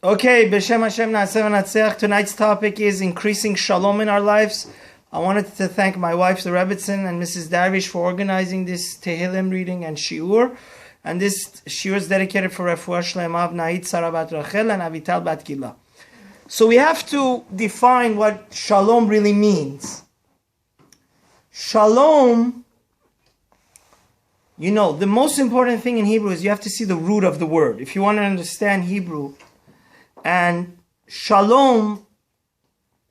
Okay, B'Shem Hashem Na'aseh V'Natzeach. Tonight's topic is increasing shalom in our lives. I wanted to thank my wife, the Rebbitzin, and Mrs. Darvish for organizing this Tehillim reading and Shiur. And this Shiur is dedicated for Refuah Shlema of Nahid Sarah Bat Rachel and Avital Bat Gila. So we have to define what shalom really means. Shalom, the most important thing in Hebrew is you have to see the root of the word. If you want to understand Hebrew, and shalom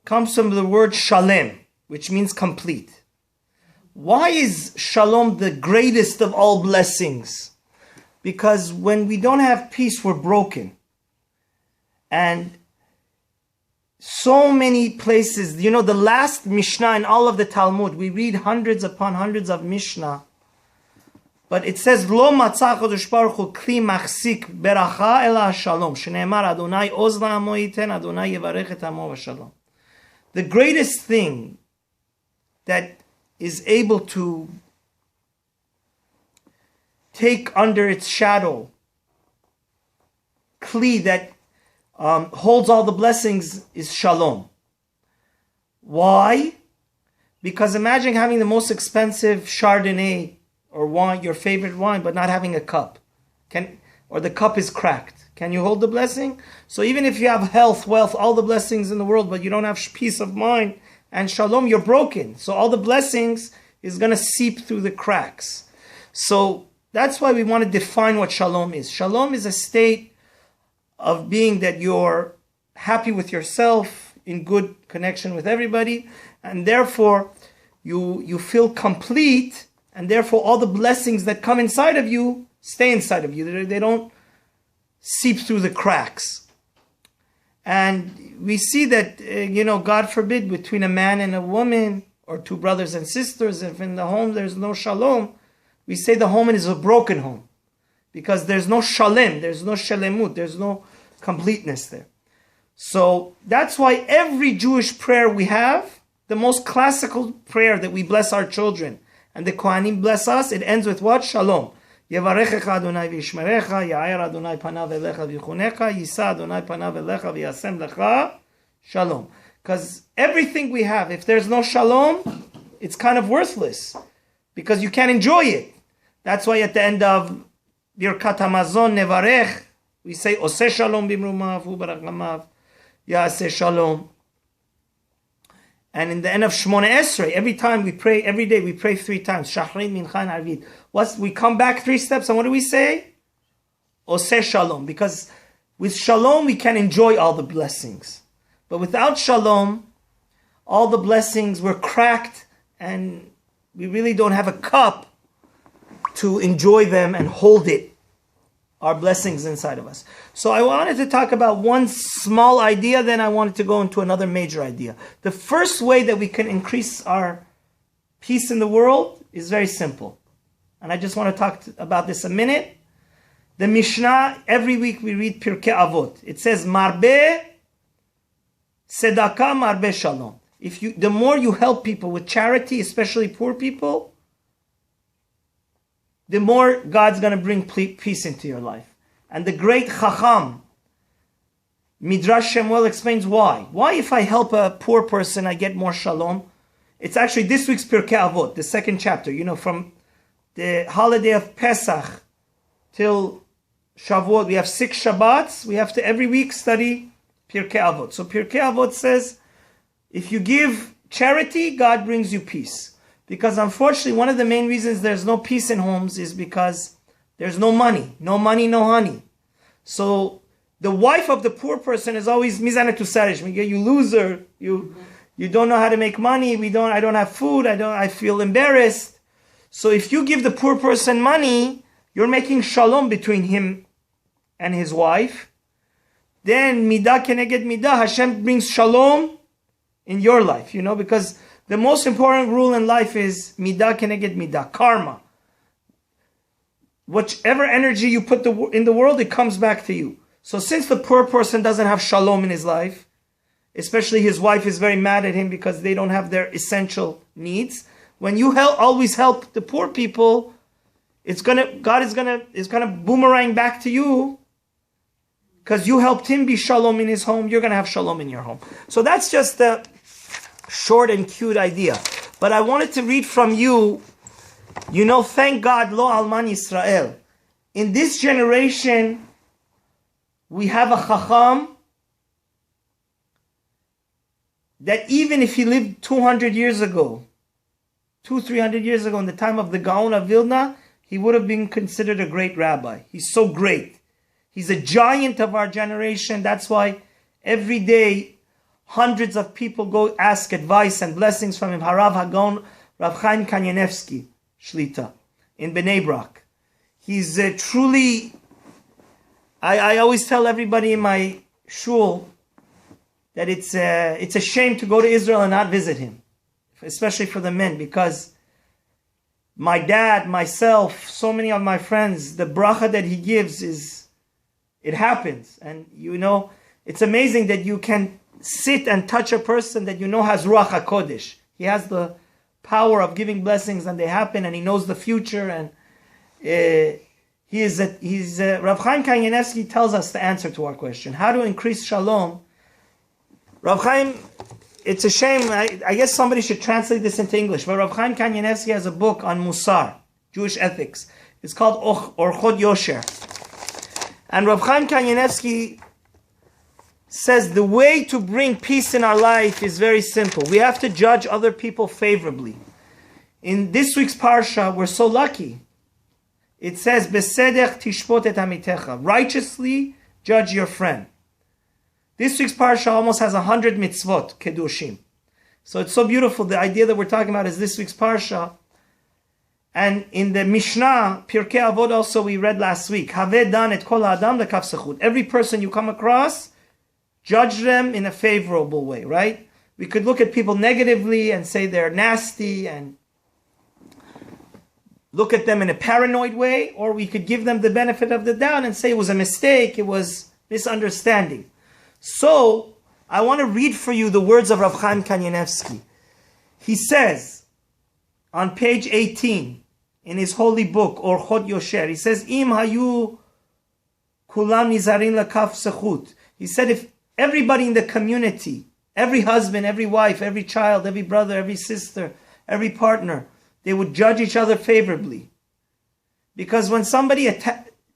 comes from the word shalem, which means complete. Why is shalom the greatest of all blessings? Because when we don't have peace, we're broken. And so many places, the last Mishnah in all of the Talmud, we read hundreds upon hundreds of Mishnah, but it says, Lo matzah Chodesh Baruch Hu kli machzik beracha ela shalom. Shneimar Adonai oz la'amo yiten, Adonai yevarech et amo v'shalom. The greatest thing that is able to take under its shadow, kli that holds all the blessings, is shalom. Why? Because imagine having the most expensive Chardonnay or wine, your favorite wine, but not having a cup. Or the cup is cracked. Can you hold the blessing? So even if you have health, wealth, all the blessings in the world, but you don't have peace of mind and shalom, you're broken. So all the blessings is going to seep through the cracks. So that's why we want to define what shalom is. Shalom is a state of being that you're happy with yourself, in good connection with everybody, and therefore you feel complete. And therefore, all the blessings that come inside of you stay inside of you. They don't seep through the cracks. And we see that, God forbid, between a man and a woman, or two brothers and sisters, if in the home there's no shalom, we say the home is a broken home. Because there's no shalem, there's no shalemut, there's no completeness there. So that's why every Jewish prayer we have, the most classical prayer that we bless our children, and the Kohanim bless us, it ends with what? Shalom. Yevarechecha Adonai v'yishmerecha, Ya'er Adonai panav elecha v'yichunecha, Yisa Adonai panav elecha v'yasem lecha, Shalom. Because everything we have, if there's no Shalom, it's kind of worthless. Because you can't enjoy it. That's why at the end of Birkat HaMazon Nevarech, we say, Oseh Shalom b'mrumav, u'barachamav, Ya'aseh Shalom. And in the end of Shmona Esrei, every day we pray 3 times. Shachrit, Mincha, and Arvit. We come back 3 steps, and what do we say? Oseh Shalom. Because with Shalom, we can enjoy all the blessings. But without Shalom, all the blessings were cracked, and we really don't have a cup to enjoy them and hold it, our blessings inside of us. So I wanted to talk about one small idea, then I wanted to go into another major idea. The first way that we can increase our peace in the world is very simple. And I just want to talk about this a minute. The Mishnah, every week we read Pirkei Avot. It says, Marbe Sedaka Marbe Shalom. The more you help people with charity, especially poor people, the more God's going to bring peace into your life. And the great Chacham, Midrash Shemuel, explains why. Why if I help a poor person, I get more shalom? It's actually this week's Pirkei Avot, the 2nd chapter. From the holiday of Pesach till Shavuot, we have 6 Shabbats. We have to every week study Pirkei Avot. So Pirkei Avot says, if you give charity, God brings you peace. Because unfortunately, one of the main reasons there's no peace in homes is because there's no money. No money, no honey. So the wife of the poor person is always mizane tu sarish. You loser. You don't know how to make money. I don't have food. I feel embarrassed. So if you give the poor person money, you're making shalom between him and his wife. Then midah keneged midah, Hashem brings shalom in your life. Because the most important rule in life is midah keneged midah, karma. Whichever energy you put in the world, it comes back to you. So since the poor person doesn't have shalom in his life, especially his wife is very mad at him because they don't have their essential needs, when you always help the poor people, God is gonna boomerang back to you because you helped him be shalom in his home, you're going to have shalom in your home. So that's just a short and cute idea. But I wanted to read from you, thank God, Lo Alman Yisrael. In this generation, we have a chacham that even if he lived 200 years ago, 300 years ago, in the time of the Gaon of Vilna, he would have been considered a great rabbi. He's so great. He's a giant of our generation. That's why every day hundreds of people go ask advice and blessings from him. Harav Hagon, Rav Chaim Kanyanevsky, Shlita, in Bnei Brak. He's truly, I always tell everybody in my shul that it's a shame to go to Israel and not visit him, especially for the men, because my dad, myself, so many of my friends, the bracha that he gives it happens. And it's amazing that you can sit and touch a person that has Ruach HaKodesh. He has the power of giving blessings and they happen, and he knows the future. And Rav Chaim Kanyanevsky tells us the answer to our question. How to increase shalom? Rav Chaim, it's a shame, I guess somebody should translate this into English, but Rav Chaim Kanyanevsky has a book on Musar, Jewish ethics. It's called Orchot Yosher. And Rav Chaim Kanyanevsky says the way to bring peace in our life is very simple. We have to judge other people favorably. In this week's parsha, we're so lucky. It says, Besedech tishpot et amitecha. Righteously judge your friend. This week's parsha almost has 100 mitzvot, kedushim. So it's so beautiful. The idea that we're talking about is this week's parsha. And in the Mishnah, Pirkei Avot also we read last week, Haveh dan et kol ha'adam lekaf sechut. Every person you come across, judge them in a favorable way, right? We could look at people negatively and say they're nasty and look at them in a paranoid way, or we could give them the benefit of the doubt and say it was a mistake, it was misunderstanding. So, I want to read for you the words of Rav Chaim Kanyanevsky. He says, on page 18, in his holy book, Orchot Yosher, he says, Im hayu kulam nizarin lakaf sechut. He said, if everybody in the community, every husband, every wife, every child, every brother, every sister, every partner, they would judge each other favorably. Because when somebody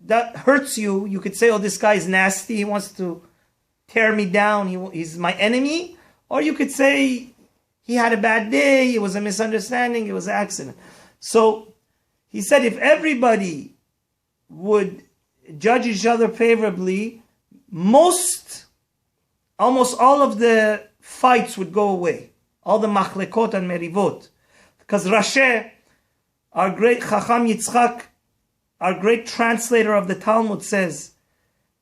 that hurts you, you could say, oh, this guy is nasty, he wants to tear me down, he's my enemy. Or you could say, he had a bad day, it was a misunderstanding, it was an accident. So, he said, if everybody would judge each other favorably, almost all of the fights would go away. All the machlekot and merivot. Because Rashi, our great Chacham Yitzchak, our great translator of the Talmud says,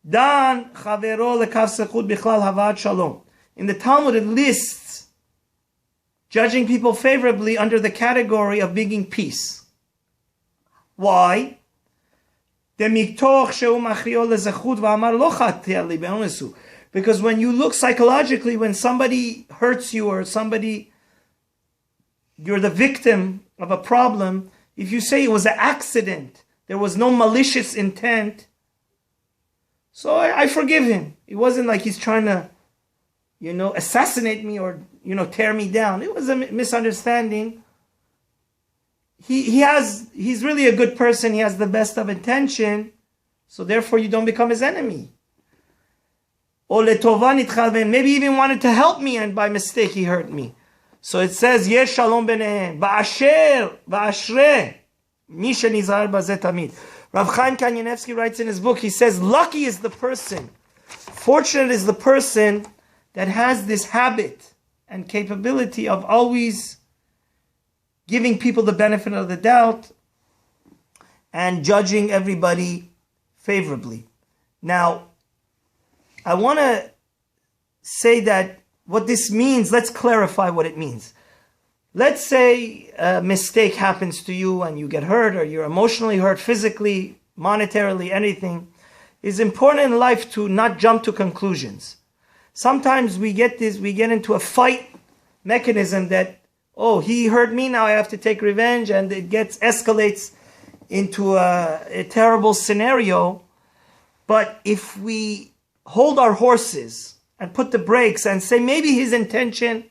Dan chavero lekav sechut bichlal havad shalom. In the Talmud it lists judging people favorably under the category of bringing peace. Why? Because when you look psychologically, when somebody hurts you or you're the victim of a problem, if you say it was an accident, there was no malicious intent, so I forgive him. It wasn't like he's trying to, assassinate me or, tear me down. It was a misunderstanding. He's really a good person. He has the best of intention. So therefore you don't become his enemy. Or maybe even wanted to help me and by mistake he hurt me. So it says, Yesh shalom benehem, va'ashreh, mi shenizar bazeh tamid. Rav Chaim Kanyanevsky writes in his book, he says, lucky is the person, fortunate is the person that has this habit and capability of always giving people the benefit of the doubt and judging everybody favorably. Now, I want to say that what this means, let's clarify what it means. Let's say a mistake happens to you and you get hurt, or you're emotionally hurt, physically, monetarily, anything. It's important in life to not jump to conclusions. Sometimes we get into a fight mechanism that, oh, he hurt me, now I have to take revenge, and it escalates into a terrible scenario. But if we hold our horses and put the brakes and say, maybe his intention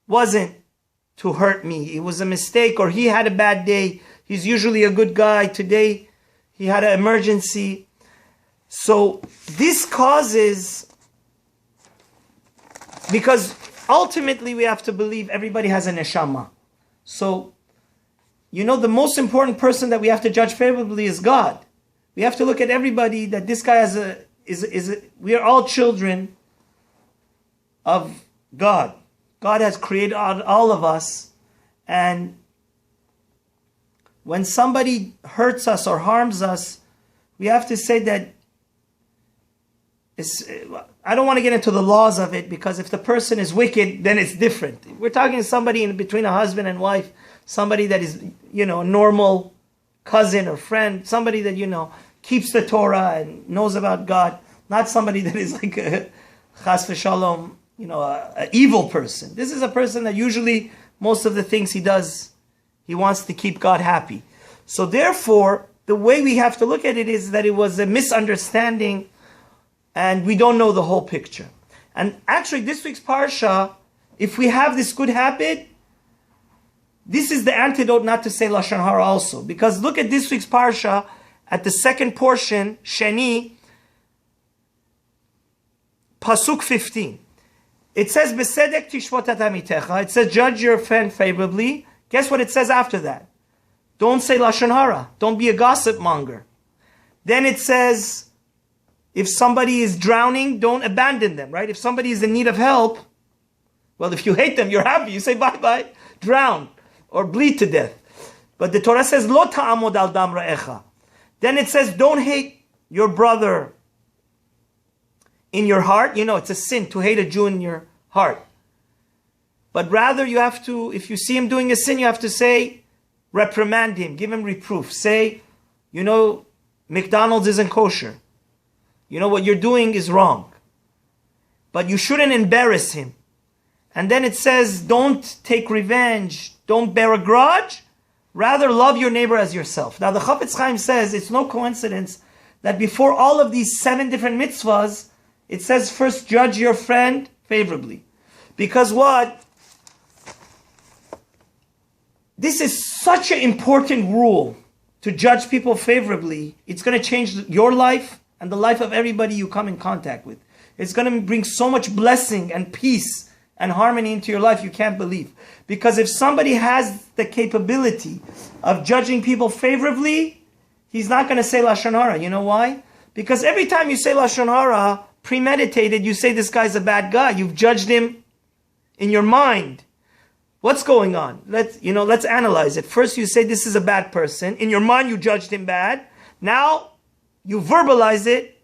wasn't to hurt me. It was a mistake, or he had a bad day. He's usually a good guy. Today, he had an emergency. So this causes, because ultimately we have to believe everybody has a neshama. So, the most important person that we have to judge favorably is God. We have to look at everybody that this guy we are all children of God. God has created all of us, and when somebody hurts us or harms us, we have to say that I don't want to get into the laws of it, because if the person is wicked, then it's different. We're talking somebody in between a husband and wife, somebody that is, a normal cousin or friend, somebody that, keeps the Torah and knows about God, not somebody that is like a chas v'shalom, an evil person. This is a person that usually most of the things he does, he wants to keep God happy. So therefore, the way we have to look at it is that it was a misunderstanding, and we don't know the whole picture. And actually, this week's parsha, if we have this good habit, this is the antidote not to say Lashon Hara also. Because look at this week's parsha, at the second portion, Sheni, Pasuk 15. It says, Besedek tishvot et amitecha. It says, judge your friend favorably. Guess what it says after that? Don't say Lashon Hara. Don't be a gossip monger. Then it says, if somebody is drowning, don't abandon them, right? If somebody is in need of help, well, if you hate them, you're happy. You say, bye-bye, drown, or bleed to death. But the Torah says, Lo ta'amod al dam ra'echa. Then it says, don't hate your brother in your heart. It's a sin to hate a Jew in your heart. But rather you have to, if you see him doing a sin, you have to say, reprimand him, give him reproof. Say, McDonald's isn't kosher. What you're doing is wrong. But you shouldn't embarrass him. And then it says, don't take revenge, don't bear a grudge, rather love your neighbor as yourself. Now the Chafetz Chaim says, it's no coincidence that before all of these 7 different mitzvahs, it says first judge your friend favorably. Because what? This is such an important rule, to judge people favorably. It's going to change your life and the life of everybody you come in contact with. It's going to bring so much blessing and peace and harmony into your life you can't believe. Because if somebody has the capability of judging people favorably, he's not going to say Lashon Hara. You know why? Because every time you say Lashon Hara, premeditated, you say this guy's a bad guy. You've judged him in your mind. What's going on? Let's analyze it. First you say this is a bad person. In your mind you judged him bad. Now you verbalize it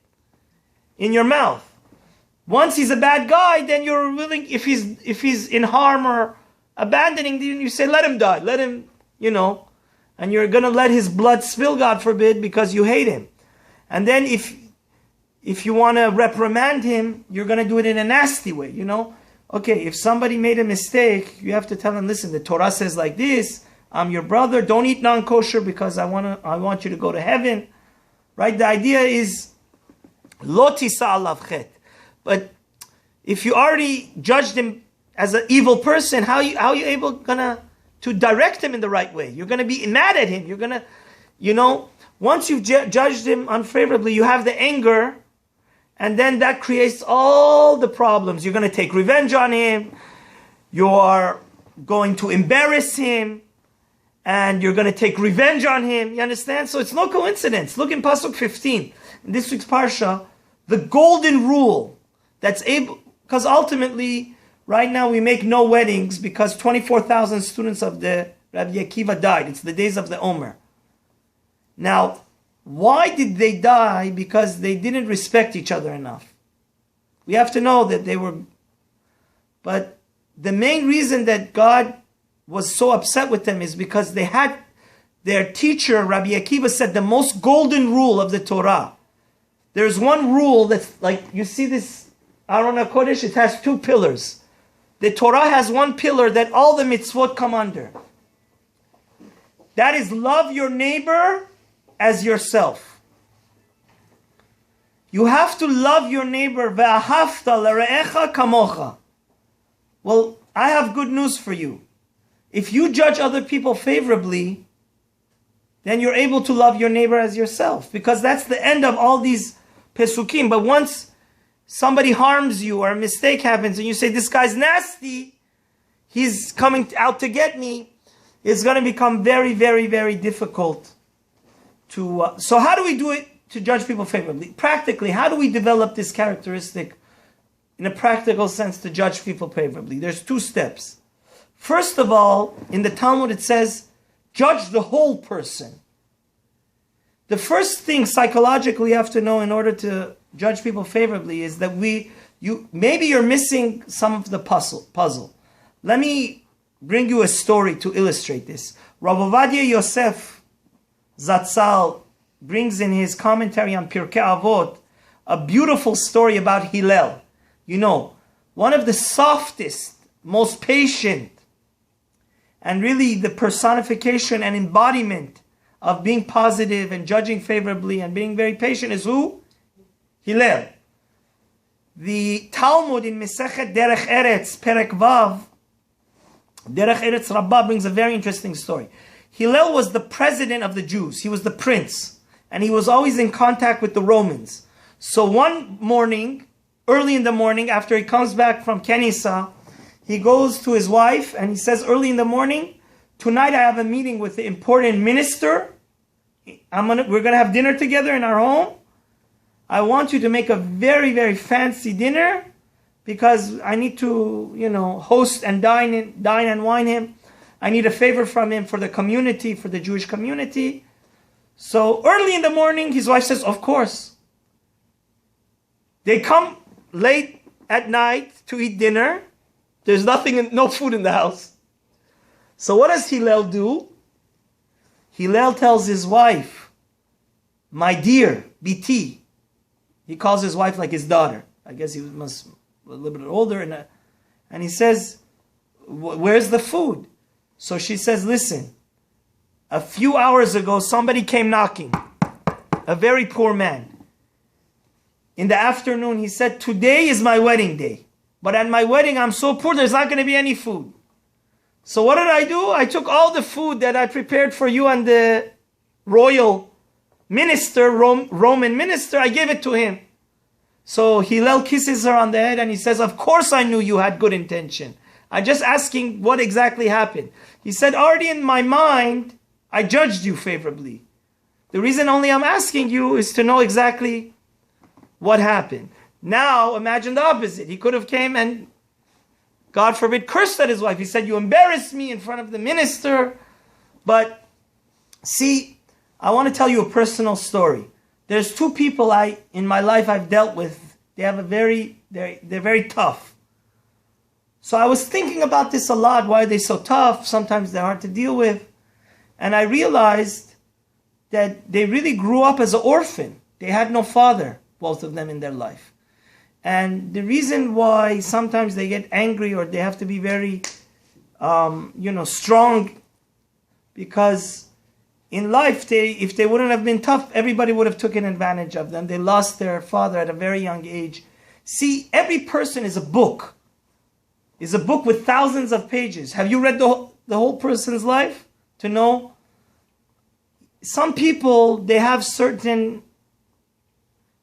in your mouth. Once he's a bad guy, then you're willing, if he's in harm or abandoning, then you say, let him die, let him, and you're going to let his blood spill, God forbid, because you hate him. And then if you want to reprimand him, you're going to do it in a nasty way, Okay, if somebody made a mistake, you have to tell him, listen, the Torah says like this, I'm your brother, don't eat non-kosher because I want you to go to heaven. Right? The idea is, lo tisa alav chet. But if you already judged him as an evil person, how are you able to direct him in the right way? You're going to be mad at him. You're going to, once you've judged him unfavorably, you have the anger, and then that creates all the problems. You're going to take revenge on him. You are going to embarrass him. And you're going to take revenge on him. You understand? So it's no coincidence. Look in Pasuk 15. In this week's Parsha, the golden rule that's able, because ultimately, right now we make no weddings because 24,000 students of the Rabbi Akiva died. It's the days of the Omer. Now, why did they die? Because they didn't respect each other enough. We have to know that they were, but the main reason that God was so upset with them is because they had their teacher, Rabbi Akiva, said the most golden rule of the Torah. There's one rule that's like, you see this Aron HaKodesh, it has 2 pillars. The Torah has one pillar that all the mitzvot come under. That is, love your neighbor as yourself. You have to love your neighbor. Ve'ahavta l're'echa kamocha. Well, I have good news for you. If you judge other people favorably, then you're able to love your neighbor as yourself. Because that's the end of all these pesukim. But once somebody harms you or a mistake happens and you say, this guy's nasty, he's coming out to get me, it's going to become very, very, very difficult to... So how do we do it to judge people favorably? Practically, how do we develop this characteristic in a practical sense to judge people favorably? There's 2 steps. First of all, in the Talmud it says, judge the whole person. The first thing psychologically you have to know in order to judge people favorably is that maybe you're missing some of the puzzle. Let me bring you a story to illustrate this. Rav Ovadia Yosef Zatzal brings in his commentary on Pirkei Avot a beautiful story about Hillel. You know, one of the softest, most patient, and really the personification and embodiment of being positive and judging favorably and being very patient is who? Hillel. The Talmud in Mesechet Derech Eretz, Perek Vav, Derech Eretz Rabbah brings a very interesting story. Hillel was the president of the Jews. He was the prince. And he was always in contact with the Romans. So one morning, early in the morning, after he comes back from Kenisa, he goes to his wife and he says, early in the morning, tonight I have a meeting with the important minister. We're going to have dinner together in our home. I want you to make a very, very fancy dinner because I need to, host and dine and wine him. I need a favor from him for the community, for the Jewish community. So early in the morning, his wife says, of course. They come late at night to eat dinner. There's no food in the house. So what does Hillel do? Hillel tells his wife, my dear, Biti. He calls his wife like his daughter. I guess he must be a little bit older. And he says, where's the food? So she says, listen, a few hours ago, somebody came knocking. A very poor man. In the afternoon, he said, today is my wedding day. But at my wedding, I'm so poor, there's not going to be any food. So what did I do? I took all the food that I prepared for you and the royal minister, Roman minister, I gave it to him. So Hillel kisses her on the head and he says, of course I knew you had good intention. I'm just asking what exactly happened. He said, already in my mind, I judged you favorably. The reason only I'm asking you is to know exactly what happened. Now, imagine the opposite. He could have came and, God forbid, cursed at his wife. He said, you embarrassed me in front of the minister. But, see, I want to tell you a personal story. There's 2 people in my life I've dealt with. They're very tough. So I was thinking about this a lot. Why are they so tough? Sometimes they're hard to deal with. And I realized that they really grew up as an orphan. They had no father, both of them in their life. And the reason why sometimes they get angry or they have to be very, strong, because in life, if they wouldn't have been tough, everybody would have taken advantage of them. They lost their father at a very young age. See, every person is a book. Is a book with thousands of pages. Have you read the whole person's life to know? Some people, they have certain...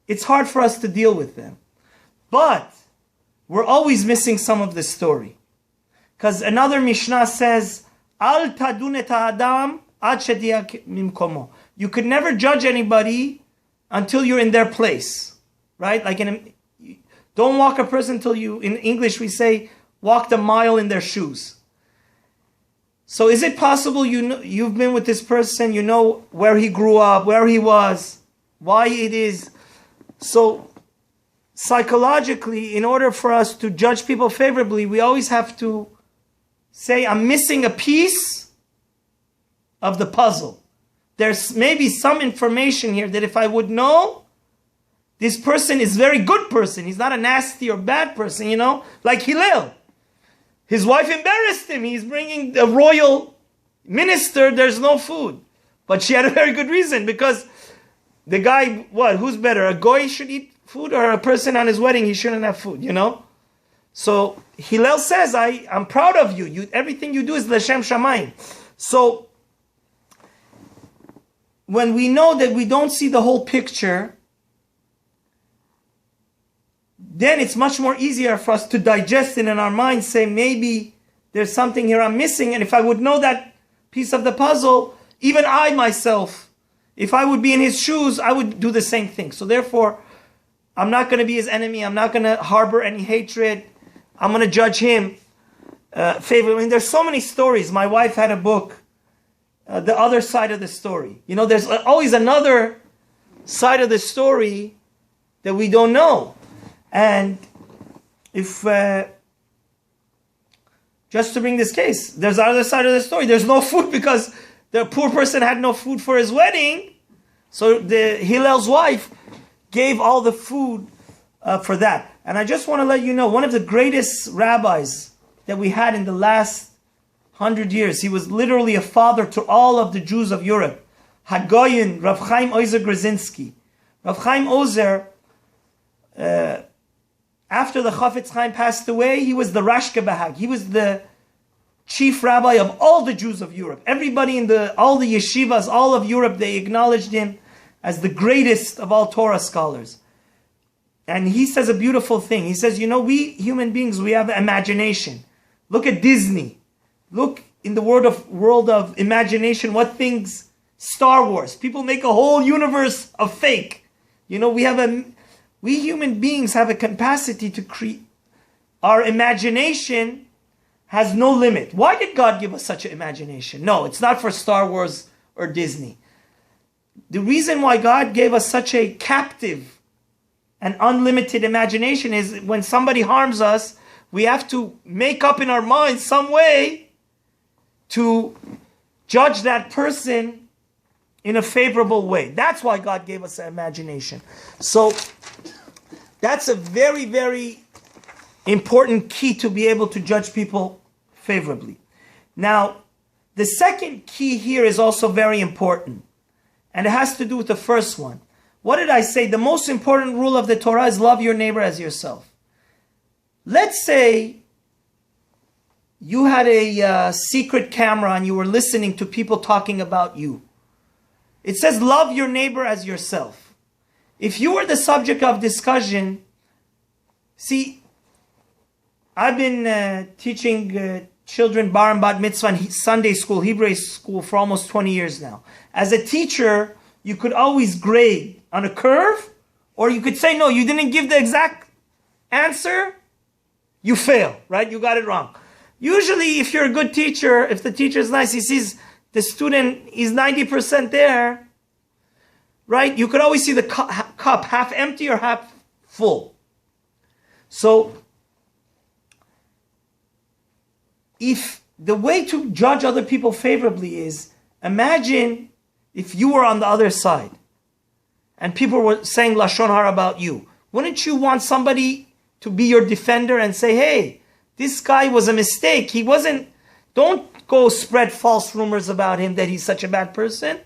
It's hard for us to deal with them. But we're always missing some of the story. Because another Mishnah says, Al tadun et ha'adam ad shetiya mimkomo. You could never judge anybody until you're in their place. Right? Don't walk a person until you, in English we say, walked a mile in their shoes. So is it possible you've been with this person, you know where he grew up, where he was, why it is. So psychologically, in order for us to judge people favorably, we always have to say, I'm missing a piece of the puzzle. There's maybe some information here that if I would know, this person is a very good person. He's not a nasty or bad person, like Hillel. His wife embarrassed him. He's bringing a royal minister. There's no food. But she had a very good reason because the guy, who's better? A goy should eat food, or a person on his wedding, he shouldn't have food, So Hillel says, I'm proud of you. Everything you do is L'Shem Shamayim. So when we know that we don't see the whole picture, then it's much more easier for us to digest it in our minds, say maybe there's something here I'm missing, and if I would know that piece of the puzzle, even I myself, if I would be in his shoes, I would do the same thing. So therefore, I'm not going to be his enemy. I'm not going to harbor any hatred. I'm going to judge him favorably. I mean, there's so many stories. My wife had a book, The Other Side of the Story. There's always another side of the story that we don't know. And if, just to bring this case, there's the other side of the story. There's no food because the poor person had no food for his wedding. So Hillel's wife gave all the food for that. And I just want to let you know, one of the greatest rabbis that we had in the last 100 years, he was literally a father to all of the Jews of Europe. Hagoyin, Rav Chaim Ozer Grzinski. Rav Chaim Ozer, after the Chafetz Chaim passed away, he was the Rashke Bahag. He was the chief rabbi of all the Jews of Europe. Everybody in all the yeshivas, all of Europe, they acknowledged him as the greatest of all Torah scholars. And he says a beautiful thing. He says, we human beings, we have imagination. Look at Disney. Look in the world of imagination, what things, Star Wars. People make a whole universe of fake. We human beings have a capacity to create. Our imagination has no limit. Why did God give us such an imagination? No, it's not for Star Wars or Disney. The reason why God gave us such a captive and unlimited imagination is when somebody harms us, we have to make up in our minds some way to judge that person in a favorable way. That's why God gave us an imagination. So that's a very, very important key to be able to judge people favorably. Now, the second key here is also very important. And it has to do with the first one. What did I say? The most important rule of the Torah is love your neighbor as yourself. Let's say you had a secret camera and you were listening to people talking about you. It says love your neighbor as yourself. If you were the subject of discussion, see, I've been teaching children bar and bat mitzvah and Sunday school, Hebrew school for almost 20 years now. As a teacher, you could always grade on a curve, or you could say, no, you didn't give the exact answer, you fail, right? You got it wrong. Usually, if you're a good teacher, if the teacher is nice, he sees the student is 90% there, right? You could always see the cup half empty or half full. So, if the way to judge other people favorably is, imagine if you were on the other side and people were saying Lashon Hara about you. Wouldn't you want somebody to be your defender and say, hey, this guy was a mistake. Don't go spread false rumors about him that he's such a bad person.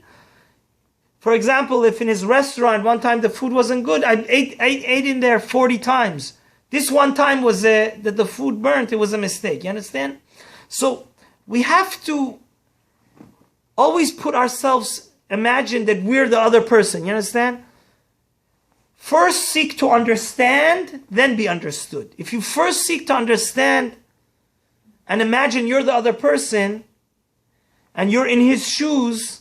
For example, if in his restaurant one time the food wasn't good, I ate in there 40 times. This one time was that the food burnt, it was a mistake. You understand? So we have to always put ourselves, imagine that we're the other person. You understand? First seek to understand, then be understood. If you first seek to understand and imagine you're the other person and you're in his shoes,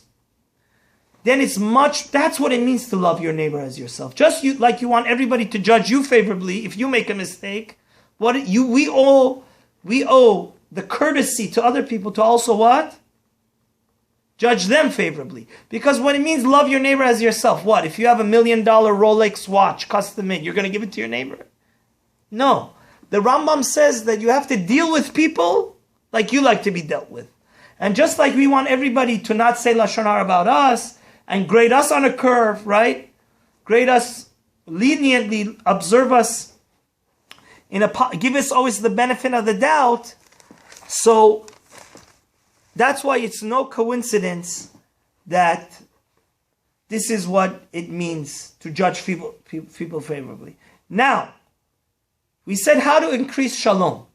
then that's what it means to love your neighbor as yourself. Just like you want everybody to judge you favorably if you make a mistake, we owe the courtesy to other people to also what? Judge them favorably. Because what it means, love your neighbor as yourself. What? If you have $1 million Rolex watch, custom made, you're going to give it to your neighbor? No. The Rambam says that you have to deal with people like you like to be dealt with. And just like we want everybody to not say Lashon Hara about us and grade us on a curve, right? Grade us leniently, observe us, give us always the benefit of the doubt. So that's why it's no coincidence that this is what it means to judge people favorably. Now, we said how to increase shalom.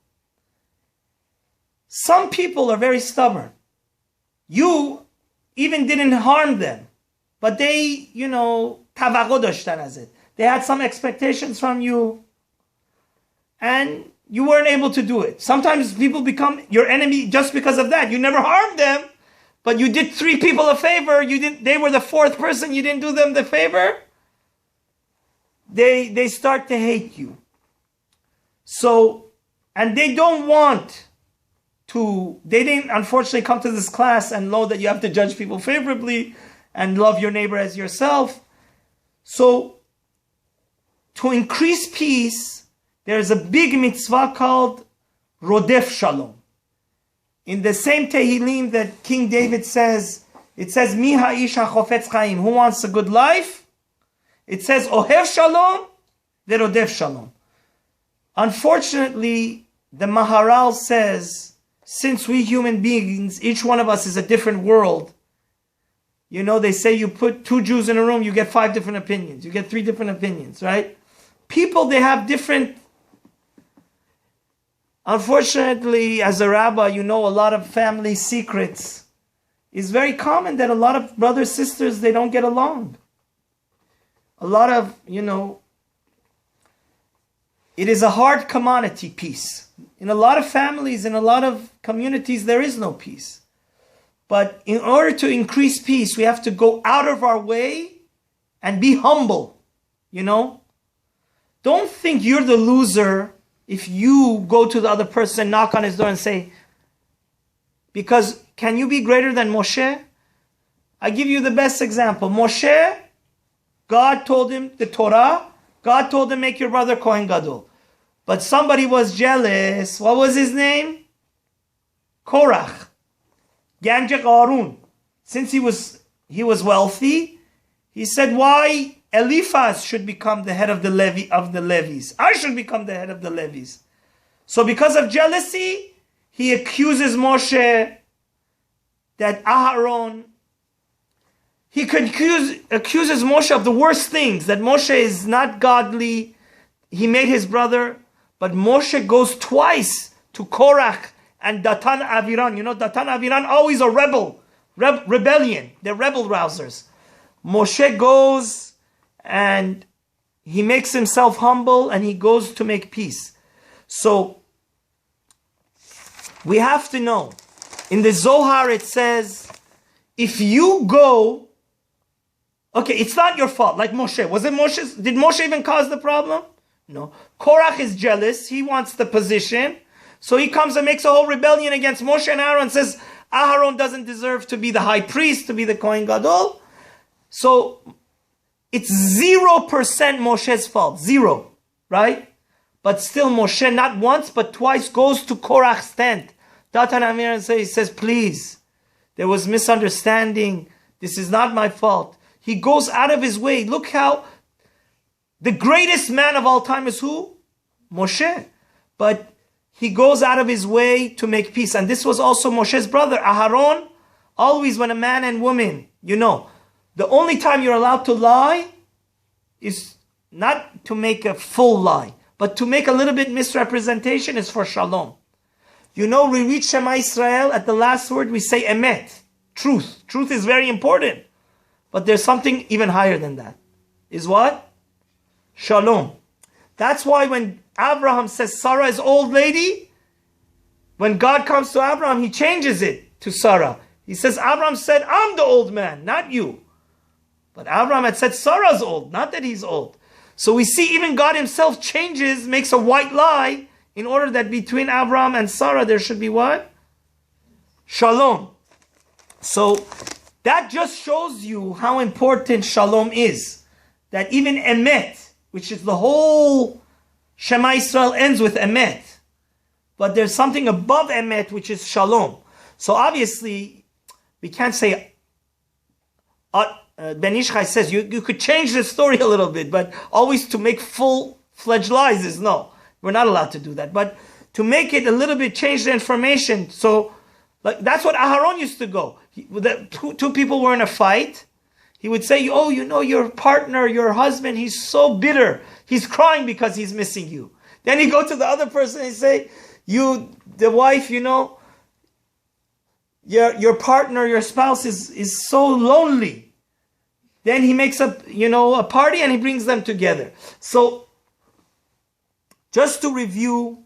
Some people are very stubborn. You even didn't harm them, but they, tavaqo dashtan as it. They had some expectations from you, and you weren't able to do it. Sometimes people become your enemy just because of that. You never harmed them, but you did 3 people a favor. They were the 4th person. You didn't do them the favor. They start to hate you. So, and they don't want to. They didn't unfortunately come to this class and know that you have to judge people favorably and love your neighbor as yourself. So, to increase peace, there's a big mitzvah called Rodef Shalom. In the same Tehillim that King David says, it says, Mi ha'ish hachofetz chaim, who wants a good life? It says, Ohev Shalom, ve'rodef Shalom. Unfortunately, the Maharal says, since we human beings, each one of us is a different world. They say you put 2 Jews in a room, you get 5 different opinions. You get 3 different opinions, right? People, they have different. Unfortunately, as a rabbi, a lot of family secrets. It's very common that a lot of brothers, sisters, they don't get along. A lot of, it is a hard commodity, peace. In a lot of families, in a lot of communities, there is no peace. But in order to increase peace, we have to go out of our way and be humble, Don't think you're the loser if you go to the other person, knock on his door and say, because can you be greater than Moshe? I give you the best example. Moshe, God told him the Torah, God told him make your brother Kohen Gadol. But somebody was jealous. What was his name? Korach. Ganjek Arun. Since he was wealthy, he said, why Eliphaz should become the head of the Levies. I should become the head of the Levies. So because of jealousy, he accuses Moshe that Aharon, accuses Moshe of the worst things, that Moshe is not godly. He made his brother, but Moshe goes twice to Korach and Datan Aviran. Datan Aviran, always a rebellion. They're rebel rousers. Moshe goes and he makes himself humble and he goes to make peace. So, we have to know. In the Zohar it says, if you go, okay, it's not your fault, like Moshe. Was it Moshe's? Did Moshe even cause the problem? No. Korach is jealous. He wants the position. So he comes and makes a whole rebellion against Moshe and Aaron, says Aharon doesn't deserve to be the high priest, to be the Kohen Gadol. So it's 0% Moshe's fault. 0. Right? But still Moshe, not once, but twice, goes to Korach's tent. Datan Aviran says, please, there was misunderstanding. This is not my fault. He goes out of his way. Look how the greatest man of all time is who? Moshe. But he goes out of his way to make peace. And this was also Moshe's brother, Aharon. Always when a man and woman, the only time you're allowed to lie is not to make a full lie, but to make a little bit misrepresentation is for shalom. We reach Shema Israel, at the last word we say emet, truth. Truth is very important. But there's something even higher than that. Is what? Shalom. That's why when Abraham says Sarah is old lady, when God comes to Abraham, he changes it to Sarah. He says, Abraham said, I'm the old man, not you. But Abraham had said Sarah's old, not that he's old. So we see even God himself changes, makes a white lie, in order that between Abraham and Sarah there should be what? Shalom. So that just shows you how important shalom is. That even emet, which is the whole Shema Israel ends with emet. But there's something above emet, which is shalom. So obviously, we can't say, Ben Ishchai says, you could change the story a little bit, but always to make full-fledged lies is no. We're not allowed to do that. But to make it a little bit, change the information. So that's what Aharon used to go. Two people were in a fight. He would say, oh, your partner, your husband, he's so bitter. He's crying because he's missing you. Then he go to the other person and say, the wife, your partner, your spouse is so lonely. Then he makes a party and he brings them together. So, just to review,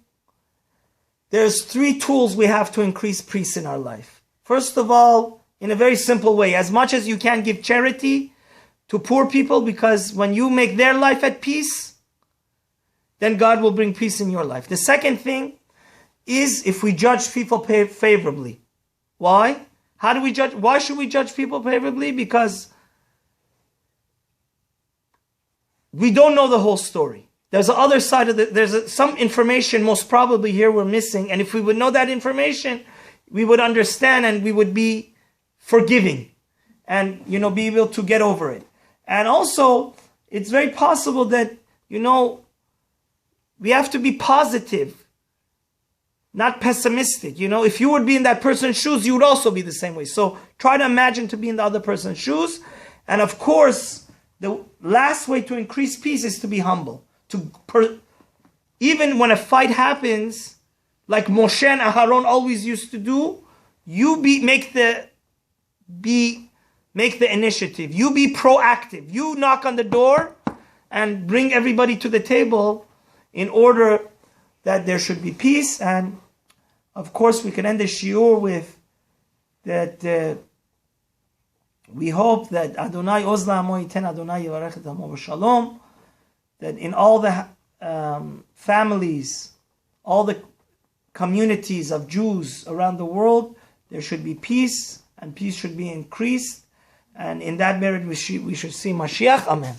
there's 3 tools we have to increase peace in our life. First of all, in a very simple way, as much as you can give charity to poor people, because when you make their life at peace, then God will bring peace in your life. The second thing is if we judge people favorably. Why? How do we judge? Why should we judge people favorably? Because we don't know the whole story. There's the other side of some information most probably here we're missing. And if we would know that information, we would understand and we would be forgiving and, be able to get over it. And also, it's very possible that, we have to be positive, not pessimistic. If you would be in that person's shoes, you would also be the same way. So try to imagine to be in the other person's shoes. And of course, the last way to increase peace is to be humble. Even when a fight happens, like Moshe and Aharon always used to do, make the initiative. You be proactive. You knock on the door and bring everybody to the table in order that there should be peace. And of course, we can end the shiur with that. We hope that Adonai Ozla Amo Yiten Adonai Yivarech Amo Shalom. That in all the families, all the communities of Jews around the world, there should be peace, and peace should be increased. And in that merit, we should see Mashiach. Amen.